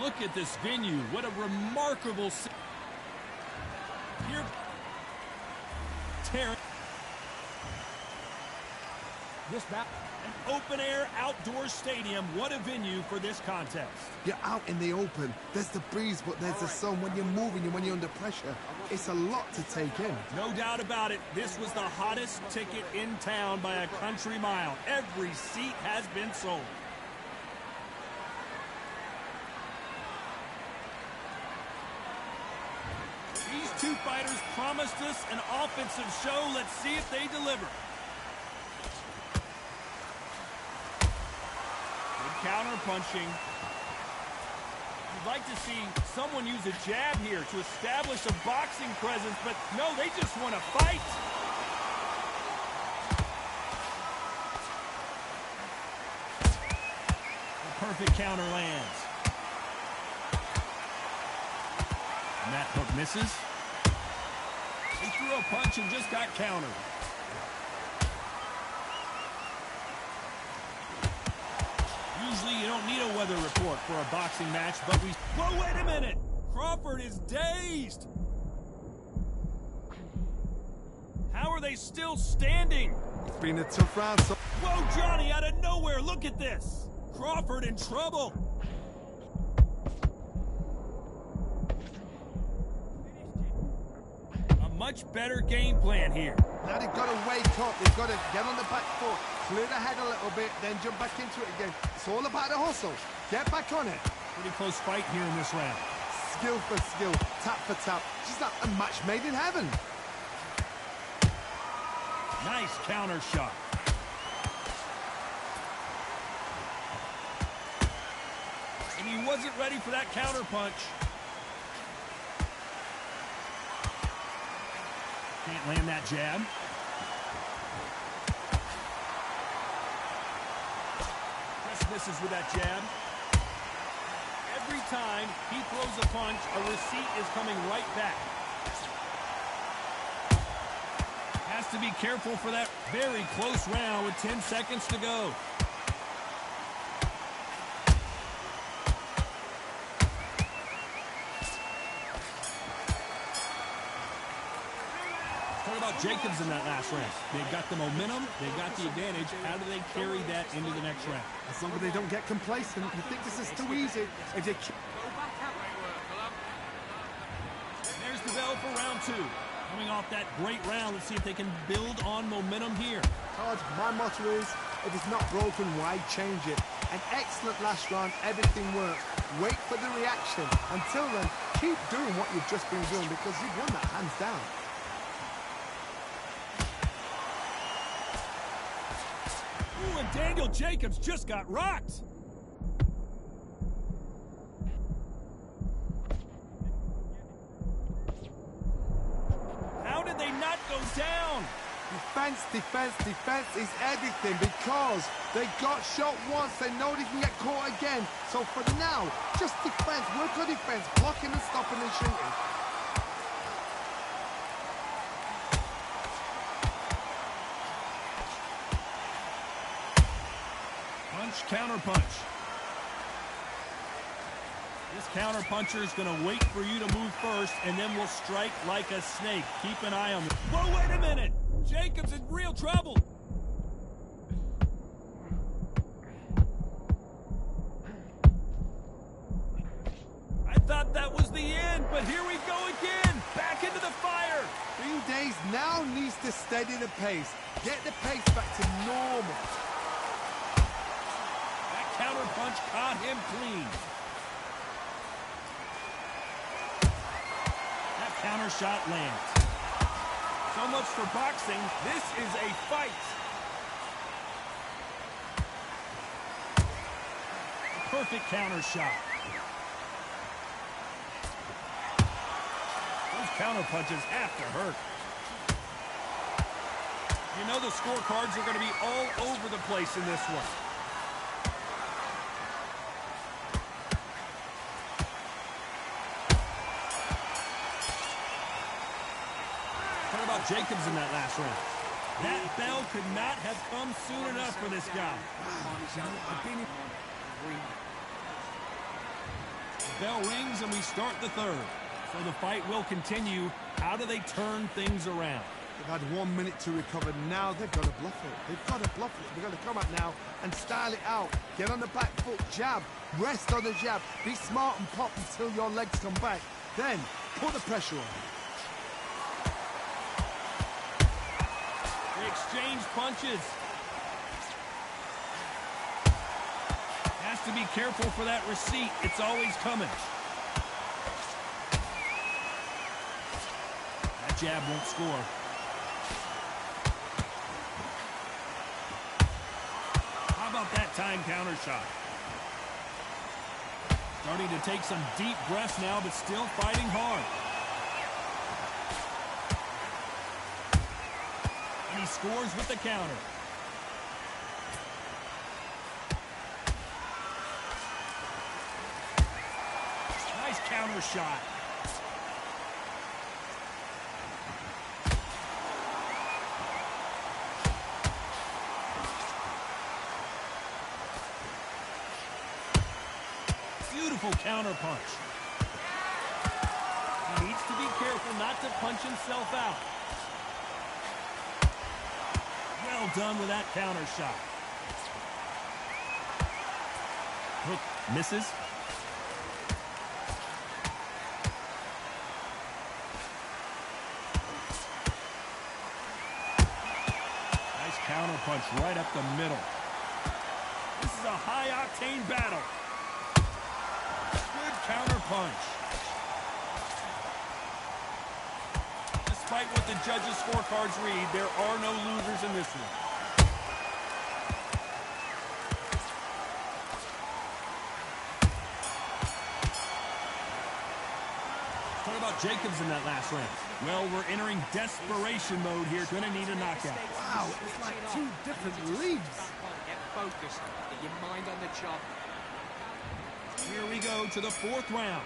Look at this venue. What a remarkable scene. Here, Terrence. This map, an open-air outdoor stadium. What a venue for this contest. You're out in the open. There's the breeze, but there's the sun. When you're moving and when you're under pressure, it's a lot to take in. No doubt about it. This was the hottest ticket in town by a country mile. Every seat has been sold. These two fighters promised us an offensive show. Let's see if they deliver. Counter punching. You'd like to see someone use a jab here to establish a boxing presence, but no, they just want to fight. The perfect counter lands. And that hook misses. He threw a punch and just got countered. Usually you don't need a weather report for a boxing match, but we... Whoa, wait a minute! Crawford is dazed! How are they still standing? It's been a tough round. So Whoa, Johnny, out of nowhere, look at this! Crawford in trouble! A much better game plan here. now they've got to wake up. They've got to get on the back foot, clear the head a little bit, then jump back into it again. It's all about the hustle. Get back on it. Pretty close fight here in this round. Skill for skill, tap for tap. Just like a match made in heaven. Nice counter shot. And he wasn't ready for that counter punch. Can't land that jab. Just misses with that jab. Every time he throws a punch, a receipt is coming right back. Has to be careful for that very close round with 10 seconds to go. What about Jacobs in that last round? They've got the momentum, they've got the advantage. How do they carry that into the next round? As long as they don't get complacent, you think this is too easy. If they keep... There's the bell for round two. Coming off that great round, let's see if they can build on momentum here. Todd, my motto is, if it's not broken, why change it? An excellent last round, everything works. Wait for the reaction. Until then, keep doing what you've just been doing because you've won that hands down. Ooh, and Daniel Jacobs just got rocked. How did they not go down? Defense, defense, defense is everything because they got shot once. They know they can get caught again. So for now, just defense. Work on defense. Blocking and stopping and shooting. Punch, counter punch. This counter puncher is going to wait for you to move first, and then will strike like a snake. Keep an eye on this. Whoa, wait a minute! Jacobs in real trouble. I thought that was the end, but here we go again. Back into the fire. Green Days now needs to steady the pace. Get the pace back to normal. That counter punch caught him clean. That counter shot lands. So much for boxing. This is a fight. A perfect counter shot. Those counter punches have to hurt. You know the scorecards are going to be all over the place in this one. Jacobs in that last round. That bell could not have come soon enough for this guy. Bell rings and we start the third. So the fight will continue. How do they turn things around? They've had 1 minute to recover. Now they've got to bluff it. They've got to bluff it. They've got to come out now and style it out. Get on the back foot, jab, rest on the jab. Be smart and pop until your legs come back. Then put the pressure on. They exchange punches. Has to be careful for that receipt. It's always coming. That jab won't score. How about that time counter shot? Starting to take some deep breaths now, but still fighting hard. And he scores with the counter. Nice counter shot. Beautiful counter punch. He needs to be careful not to punch himself out. Well done with that counter shot. Hook misses. Nice counter punch right up the middle. This is a high-octane battle. Counter punch. Despite what the judges' scorecards read, there are no losers in this one. What about Jacobs in that last round? Well, we're entering desperation mode here. Gonna need a knockout. Wow, it's like two different leagues. Get focused. Get your mind on the job. Here we go to the fourth round.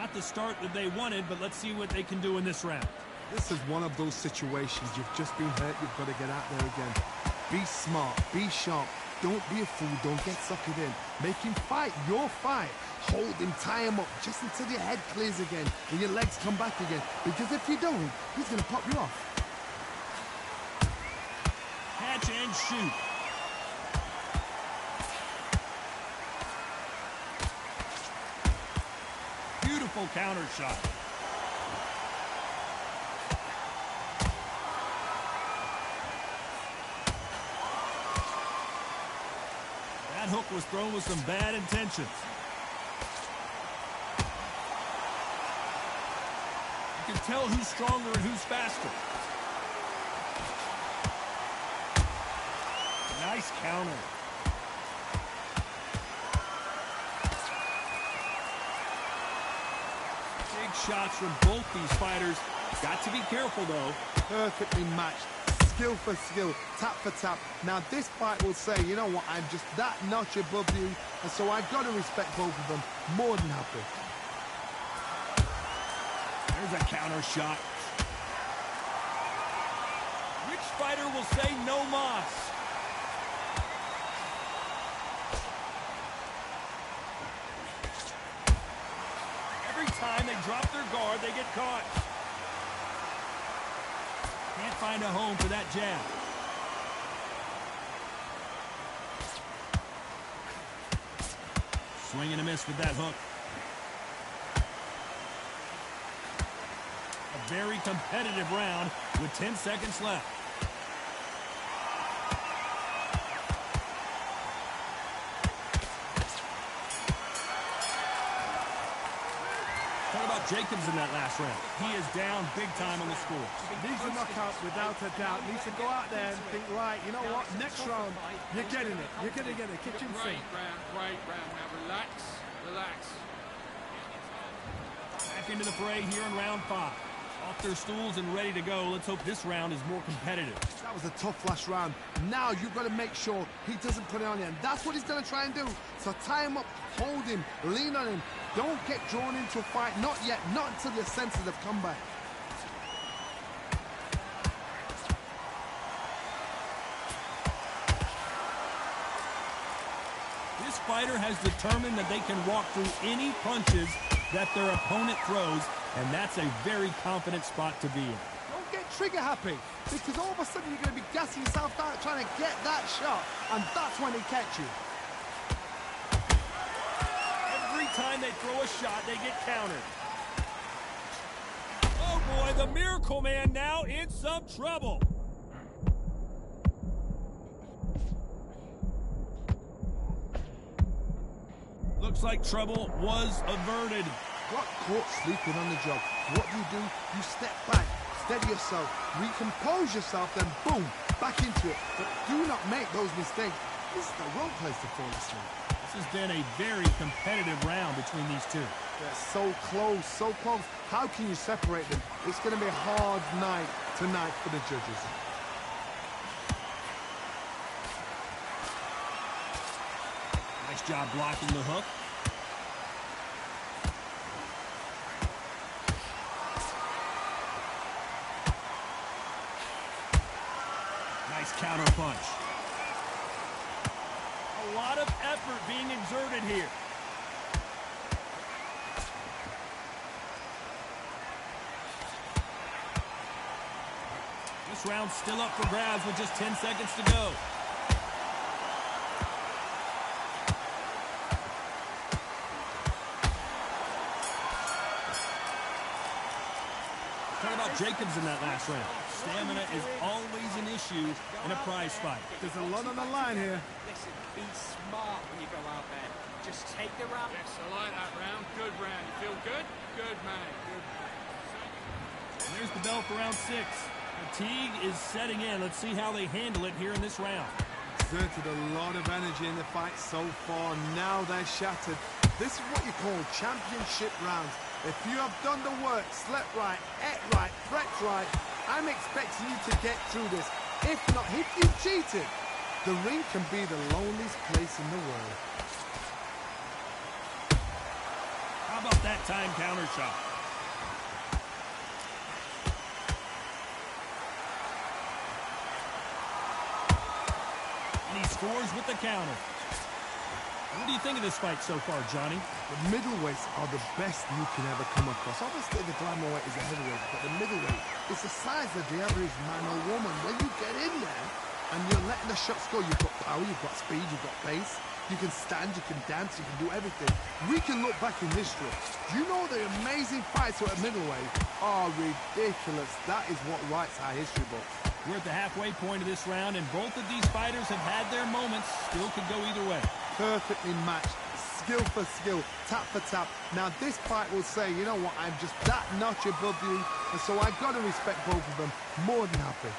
Not the start that they wanted, but let's see what they can do in this round. This is one of those situations. You've just been hurt. You've got to get out there again. Be smart. Be sharp. Don't be a fool. Don't get suckered in. Make him fight your fight. Hold him. Tie him up just until your head clears again and your legs come back again. Because if you don't, he's going to pop you off. Catch and shoot. Beautiful counter shot. That hook was thrown with some bad intentions. You can tell who's stronger and who's faster. Nice counter. Shots from both these fighters. Got to be careful, though. Perfectly matched. Skill for skill. Tap for tap. Now, this fight will say, you know what, I'm just that notch above you, and so I've got to respect both of them. More than happy. There's a counter shot. Which fighter will say no mas? Time they drop their guard, they get caught. Can't find a home for that jab. Swing and a miss with that hook. A very competitive round with 10 seconds left. Jacobs in that last round. He is down big time on the score. Needs a knockout without a doubt. Needs to go out there and think, right, you know what, next round, you're getting it. You're going to get a kitchen sink. Great round. Now relax, relax. Back into the fray here in round 5. Off their stools and ready to go. Let's hope this round is more competitive. That was a tough last round. Now you've got to make sure he doesn't put it on you. And that's what he's going to try and do. So tie him up, hold him, lean on him. Don't get drawn into a fight. Not yet. Not until your senses have come back. This This fighter has determined that they can walk through any punches that their opponent throws, and that's a very confident spot to be in. Don't get trigger happy, because all of a sudden you're going to be gassing yourself out trying to get that shot, and that's when he catch you. Every time they throw a shot, they get countered. Oh boy, the Miracle Man now in some trouble. Looks like trouble was averted. Got caught sleeping on the job. What do? You step back, steady yourself, recompose yourself, then boom, back into it. But do not make those mistakes. This is the wrong place to fall asleep. This has been a very competitive round between these two. They're so close, so close. How can you separate them? It's going to be a hard night tonight for the judges. Nice job blocking the hook. Nice counter punch. A lot of effort being exerted here. This round's still up for grabs with just 10 seconds to go. Talk about Jacobs in that last round. Stamina is always an issue in a prize fight. There's a lot on the line here. Listen, be smart when you go out there. Just take the round. Yes, I like that round. Good round. You feel good? Good, man. Good. And there's the bell for round 6. Fatigue is setting in. Let's see how they handle it here in this round. Exerted a lot of energy in the fight so far. Now they're shattered. This is what you call championship rounds. If you have done the work, slept right, ate right, prepped right, I'm expecting you to get through this. If not, if you've cheated, the ring can be the loneliest place in the world. How about that time counter shot? And he scores with the counter. What do you think of this fight so far, Johnny? The middleweights are the best you can ever come across. Obviously, the glamour weight is a heavyweight, but the middleweight is the size of the average man or woman. When you get in there and you're letting the shots go, you've got power, you've got speed, you've got pace. You can stand, you can dance, you can do everything. We can look back in history. Do you know the amazing fights at middleweight are ridiculous? That is what writes our history books. We're at the halfway point of this round, and both of these fighters have had their moments. Still could go either way. Perfectly matched, skill for skill, tap for tap. Now this fight will say, you know what, I'm just that notch above you, and so I've got to respect both of them more than happy.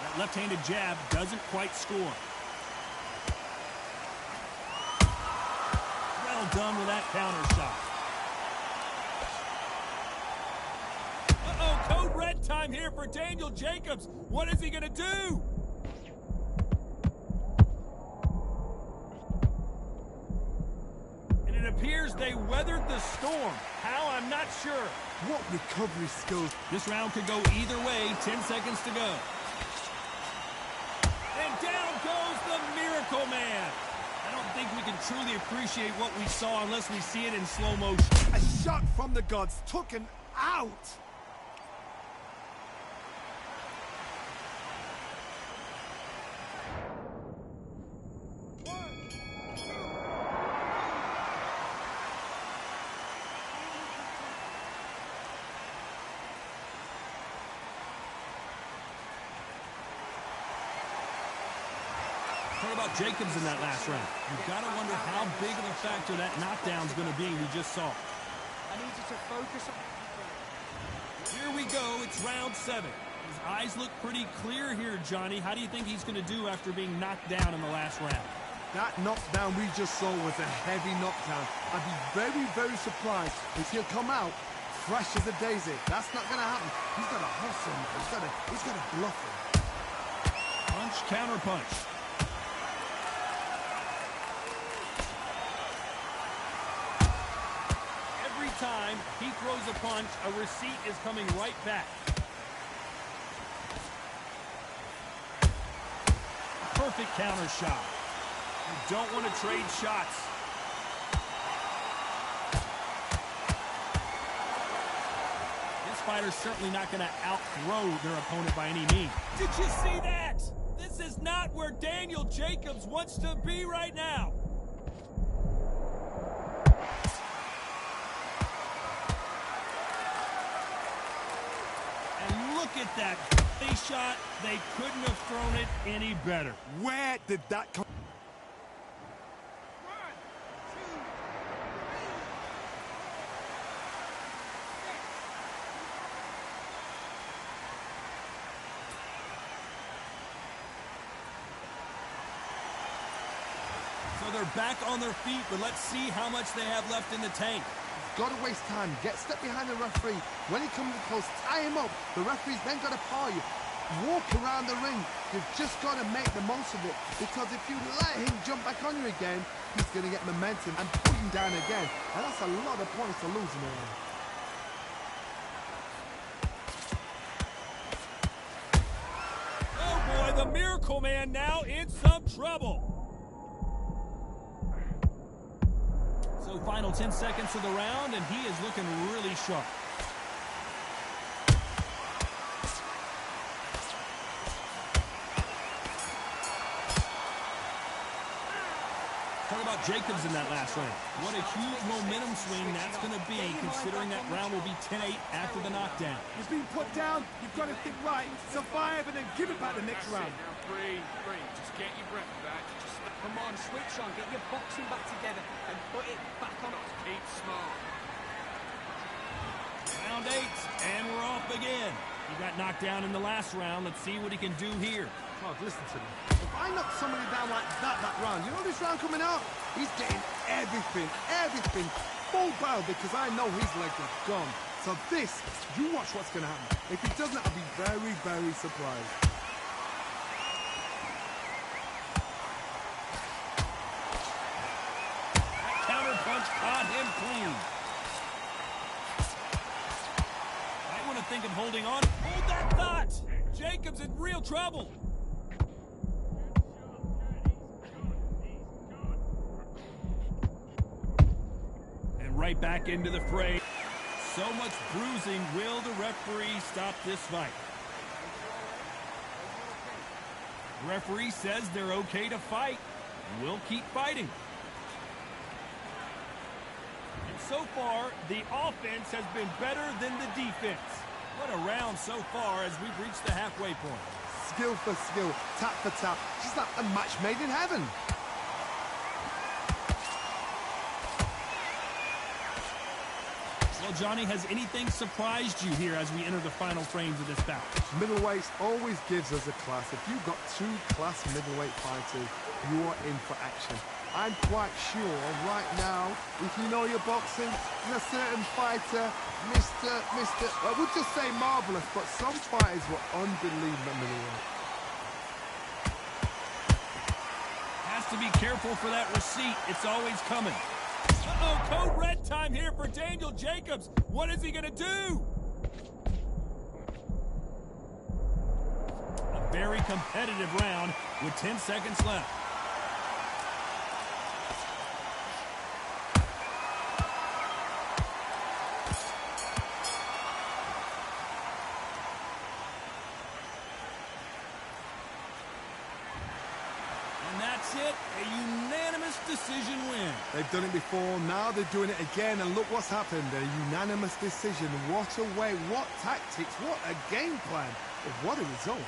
That left-handed jab doesn't quite score. Well done with that counter shot. Uh-oh, code red time here for Daniel Jacobs. What is he going to do? And it appears they weathered the storm. How? I'm not sure. What recovery skills. This round could go either way. 10 seconds to go. And down goes the Miracle Man. I don't think we can truly appreciate what we saw unless we see it in slow motion. A shot from the gods, taken out. What about Jacobs in that last round? You've got to wonder how big of a factor that knockdown's going to be we just saw. I need you to focus on... Here we go. It's round 7. His eyes look pretty clear here, Johnny. How do you think he's going to do after being knocked down in the last round? That knockdown we just saw was a heavy knockdown. I'd be very, very surprised if he'll come out fresh as a daisy. That's not going to happen. He's got to hustle him. He's got to bluff him. Punch, counter punch. Every time he throws a punch, a receipt is coming right back. perfect counter shot. You don't want to trade shots. This fighter's certainly not going to outthrow their opponent by any means. Did you see that? This is not where Daniel Jacobs wants to be right now. And look at that face shot. They couldn't have thrown it any better. Where did that come? So they're back on their feet, but let's see how much they have left in the tank. Got to waste time. Get step behind the referee. When he comes close, tie him up. The referee's then got to paw you. Walk around the ring. You've just got to make the most of it. Because if you let him jump back on you again, he's going to get momentum and put him down again. And that's a lot of points to lose in there. Oh boy, the Miracle Man now in some trouble. So final 10 seconds of the round, and he is looking really sharp. Talk about Jacobs in that last round. What a huge momentum swing that's going to be, considering that round will be 10-8 after the knockdown. You've been put down, you've got to think right, survive, and then give it back the next round. Now breathe. Just get your breath back. Just Come on, switch on, get your boxing back together and put it back on. keep smart. Round 8, and we're off again. He got knocked down in the last round. Let's see what he can do here. Oh, listen to me. If I knock somebody down like that round, you know this round coming out? He's getting everything, full barrel, because I know his legs are gone. So this, you watch what's going to happen. If he doesn't, I'll be very, very surprised. That counter punch caught him clean. Might want to think of holding on. Hold that thought. Jacobs in real trouble. Right back into the fray. So much bruising. Will the referee stop this fight? The referee says they're okay to fight. We'll keep fighting. And so far, the offense has been better than the defense. What a round so far as we've reached the halfway point. Skill for skill, tap for tap. Just like a match made in heaven. Well, Johnny, has anything surprised you here as we enter the final frames of this bout? Middleweights always gives us a class. If you've got two class middleweight fighters, you are in for action. I'm quite sure right now, if you know your boxing, there's a certain fighter, I would just say marvelous, but some fighters were unbelievable middleweight. Has to be careful for that receipt. It's always coming. Uh-oh, code red time here for Daniel Jacobs. What is he going to do? A very competitive round with 10 seconds left. And that's it, a unanimous decision win. They've done it before, now they're doing it again, and look what's happened. A unanimous decision. What a way, what tactics, what a game plan. What a result.